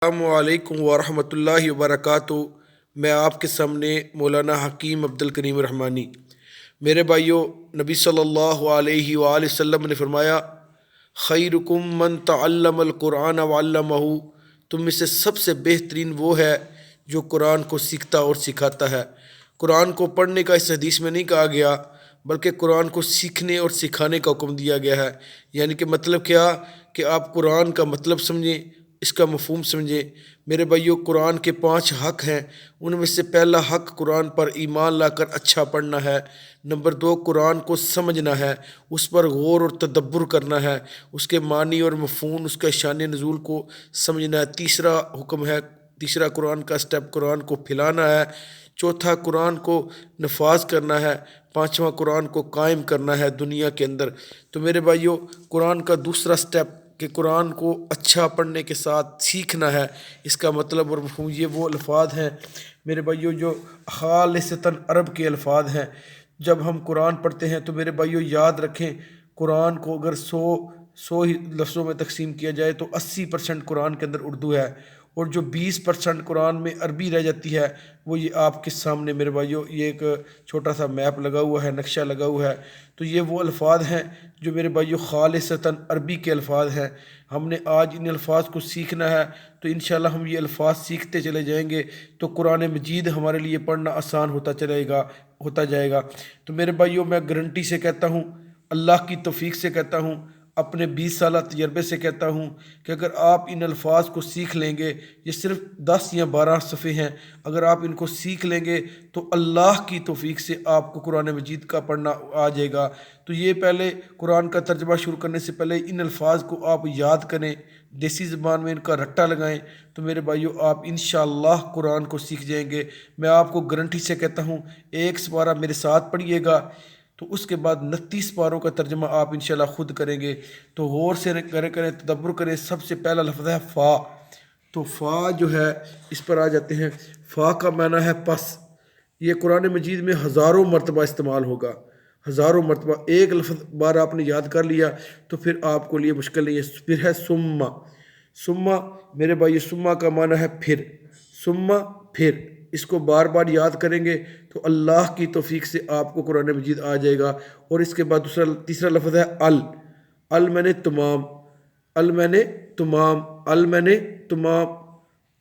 السلام علیکم ورحمۃ اللہ وبرکاتہ۔ میں آپ کے سامنے مولانا حکیم عبد الکریم رحمانی۔ میرے بھائیوں، نبی صلی اللہ علیہ وآلہ وسلم نے فرمایا، خیرکم من تعلم القرآن وعلمہ، تم میں سے سب سے بہترین وہ ہے جو قرآن کو سیکھتا اور سکھاتا ہے۔ قرآن کو پڑھنے کا اس حدیث میں نہیں کہا گیا، بلکہ قرآن کو سیکھنے اور سکھانے کا حکم دیا گیا ہے۔ یعنی کہ مطلب کیا کہ آپ قرآن کا مطلب سمجھیں، اس کا مفہوم سمجھیں۔ میرے بھائیوں، قرآن کے 5 حق ہیں، ان میں سے پہلا حق قرآن پر ایمان لا کر اچھا پڑھنا ہے۔ نمبر 2، قرآن کو سمجھنا ہے، اس پر غور اور تدبر کرنا ہے، اس کے معنی اور مفہوم، اس کا شان نزول کو سمجھنا ہے۔ تیسرا قرآن کا سٹیپ قرآن کو پھیلانا ہے۔ چوتھا، قرآن کو نفاذ کرنا ہے۔ پانچواں، قرآن کو قائم کرنا ہے دنیا کے اندر۔ تو میرے بھائیوں، قرآن کا دوسرا سٹیپ کہ قرآن کو اچھا پڑھنے کے ساتھ سیکھنا ہے، اس کا مطلب اور مفہوم یہ وہ الفاظ ہیں میرے بھائیوں جو خالصتاً عرب کے الفاظ ہیں۔ جب ہم قرآن پڑھتے ہیں تو میرے بھائیوں یاد رکھیں، قرآن کو اگر 100 ہی لفظوں میں تقسیم کیا جائے تو 80% قرآن کے اندر اردو ہے، اور جو 20% قرآن میں عربی رہ جاتی ہے وہ یہ آپ کے سامنے میرے بھائیوں یہ ایک چھوٹا سا میپ لگا ہوا ہے، نقشہ لگا ہوا ہے۔ تو یہ وہ الفاظ ہیں جو میرے بھائیوں خالصتاً عربی کے الفاظ ہیں۔ ہم نے آج ان الفاظ کو سیکھنا ہے، تو انشاءاللہ ہم یہ الفاظ سیکھتے چلے جائیں گے تو قرآن مجید ہمارے لیے پڑھنا آسان ہوتا جائے گا۔ تو میرے بھائیوں، میں گارنٹی سے کہتا ہوں، اللہ کی توفیق سے کہتا ہوں، اپنے 20 سالہ تجربے سے کہتا ہوں کہ اگر آپ ان الفاظ کو سیکھ لیں گے، یہ صرف 10 یا 12 صفحے ہیں، اگر آپ ان کو سیکھ لیں گے تو اللہ کی توفیق سے آپ کو قرآن مجید کا پڑھنا آ جائے گا۔ تو یہ پہلے قرآن کا ترجمہ شروع کرنے سے پہلے ان الفاظ کو آپ یاد کریں، دیسی زبان میں ان کا رٹا لگائیں، تو میرے بھائیوں آپ انشاءاللہ قرآن کو سیکھ جائیں گے۔ میں آپ کو گارنٹی سے کہتا ہوں، ایک سپارہ میرے ساتھ پڑھیے گا تو اس کے بعد 29 سپاروں کا ترجمہ آپ انشاءاللہ خود کریں گے۔ تو غور سے کریں، تدبر کریں۔ سب سے پہلا لفظ ہے فا۔ تو فا جو ہے، اس پر آ جاتے ہیں۔ فا کا معنی ہے پس۔ یہ قرآن مجید میں ہزاروں مرتبہ استعمال ہوگا، ہزاروں مرتبہ۔ ایک لفظ بار آپ نے یاد کر لیا تو پھر آپ کو لیے مشکل نہیں ہے۔ پھر ہے سما۔ سما میرے بھائی، سما کا معنی ہے پھر۔ سما پھر، اس کو بار بار یاد کریں گے تو اللہ کی توفیق سے آپ کو قرآن مجید آ جائے گا۔ اور اس کے بعد تیسرا لفظ ہے ال۔ ال میں نے تمام، ال میں نے تمام، ال میں نے تمام۔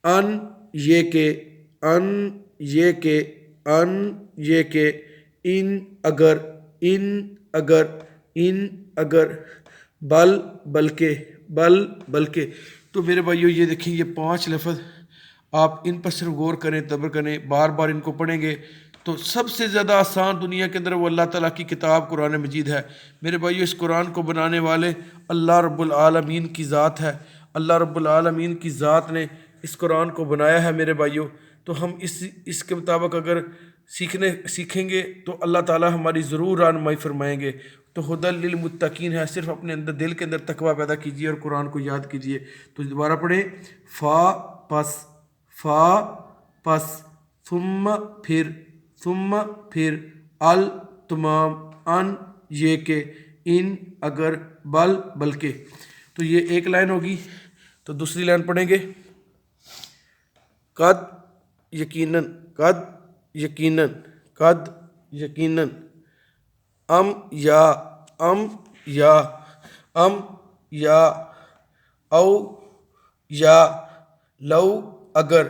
ان یہ کہ، ان یہ کہ، ان یہ کہ، ان اگر، ان اگر، ان اگر، بل بلکہ، بل بلکہ۔ تو میرے بھائیو یہ دیکھیں، یہ 5 لفظ آپ ان پر صرف غور کریں، تدبر کریں، بار بار ان کو پڑھیں گے تو سب سے زیادہ آسان دنیا کے اندر وہ اللہ تعالیٰ کی کتاب قرآن مجید ہے۔ میرے بھائیو، اس قرآن کو بنانے والے اللہ رب العالمین کی ذات ہے۔ اللہ رب العالمین کی ذات نے اس قرآن کو بنایا ہے میرے بھائیو۔ تو ہم اس کے مطابق اگر سیکھیں گے تو اللہ تعالیٰ ہماری ضرور رہنمائی فرمائیں گے۔ تو ھدی للمتقین ہے، صرف اپنے اندر دل کے اندر تقویٰ پیدا کیجئے اور قرآن کو یاد کیجئے۔ تو دوبارہ پڑھیں، فا پس، فا پس، ثم پھر، ال تمام، ان یہ کہ، ان اگر، بل بلکہ۔ تو یہ ایک لائن ہوگی۔ تو دوسری لائن پڑھیں گے، قد یقیناً، قد یقیناً، قد یقیناً، ام یا، ام یا، ام یا، او یا، لو اگر،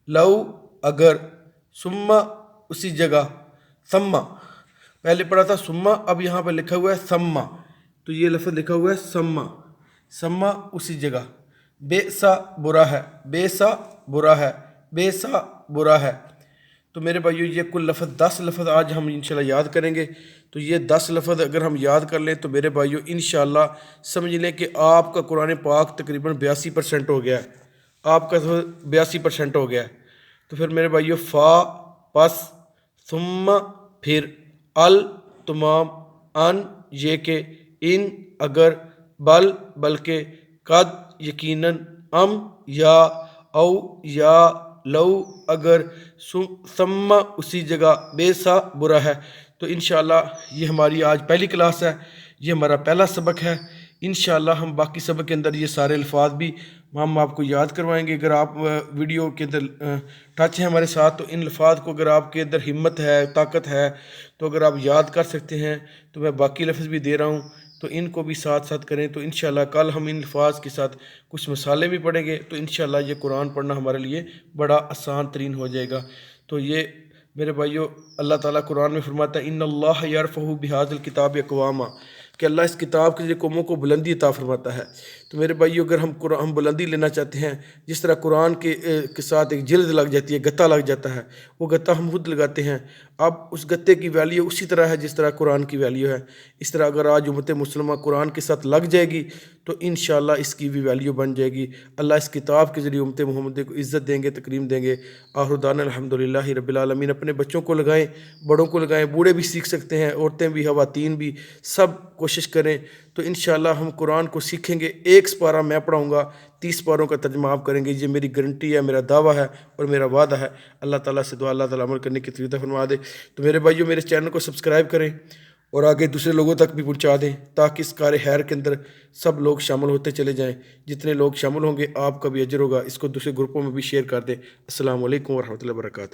لو اگر، ثم اسی جگہ، ثم پہلے پڑھا تھا ثم، اب یہاں پہ لکھا ہوا ہے ثم۔ تو یہ لفظ لکھا ہوا ہے ثم، ثم اسی جگہ۔ بے سا برا ہے، بے سا برا ہے، بے سا برا ہے۔ تو میرے بھائیو، یہ کل لفظ 10 لفظ آج ہم انشاءاللہ یاد کریں گے۔ تو یہ 10 لفظ اگر ہم یاد کر لیں تو میرے بھائیو انشاءاللہ سمجھ لیں کہ آپ کا قرآن پاک تقریباً 82% ہو گیا ہے، آپ کا 82% ہو گیا ہے۔ تو پھر میرے بھائیو، فا پس، ثم پھر، ال تمام، ان یہ کہ، ان اگر، بل بلکہ، قد یقیناً، ام یا، او یا، لو اگر، ثم اسی جگہ، بے سا برا ہے۔ تو انشاءاللہ یہ ہماری آج پہلی کلاس ہے، یہ ہمارا پہلا سبق ہے۔ انشاءاللہ ہم باقی سبق کے اندر یہ سارے الفاظ بھی ہم آپ کو یاد کروائیں گے۔ اگر آپ ویڈیو کے اندر ٹچ ہیں ہمارے ساتھ تو ان الفاظ کو اگر آپ کے اندر ہمت ہے، طاقت ہے، تو اگر آپ یاد کر سکتے ہیں تو میں باقی لفظ بھی دے رہا ہوں تو ان کو بھی ساتھ ساتھ کریں، تو انشاءاللہ کل ہم ان الفاظ کے ساتھ کچھ مثالیں بھی پڑھیں گے، تو انشاءاللہ یہ قرآن پڑھنا ہمارے لیے بڑا آسان ترین ہو جائے گا۔ تو یہ میرے بھائیو، اللہ تعالیٰ قرآن میں فرماتا ہے ان اللہ یرفع بہذا الکتاب اقواما، کہ اللہ اس کتاب کے ذریعے قوموں کو بلندی عطا فرماتا ہے۔ تو میرے بھائیو، اگر ہم بلندی لینا چاہتے ہیں، جس طرح قرآن کے ساتھ ایک جلد لگ جاتی ہے، گتا لگ جاتا ہے، وہ گتا ہم خود لگاتے ہیں، اب اس گتے کی ویلیو اسی طرح ہے جس طرح قرآن کی ویلیو ہے۔ اس طرح اگر آج امت مسلمہ قرآن کے ساتھ لگ جائے گی تو انشاءاللہ اس کی بھی ویلیو بن جائے گی۔ اللہ اس کتاب کے ذریعے امت محمد کو عزت دیں گے، تکریم دیں گے۔ آخر دعوانا الحمدللہ رب العالمین۔ اپنے بچوں کو لگائیں، بڑوں کو لگائیں، بوڑھے بھی سیکھ سکتے ہیں، عورتیں بھی، خواتین بھی، سب کوشش کریں تو انشاءاللہ ہم قرآن کو سیکھیں گے۔ ایک سپارہ میں پڑھاؤں گا، 30 پاروں کا ترجمہ آپ کریں گے، یہ میری گارنٹی ہے، میرا دعویٰ ہے اور میرا وعدہ ہے۔ اللہ تعالیٰ سے دعا اللہ تعالیٰ عمل کرنے کی توفیق فرما دے۔ تو میرے بھائیوں، میرے چینل کو سبسکرائب کریں اور آگے دوسرے لوگوں تک بھی پہنچا دیں تاکہ اس کار خیر کے اندر سب لوگ شامل ہوتے چلے جائیں۔ جتنے لوگ شامل ہوں گے آپ کا بھی اجر ہوگا۔ اس کو دوسرے گروپوں میں بھی شیئر کر دیں۔ السلام علیکم ورحمۃ اللہ وبرکاتہ۔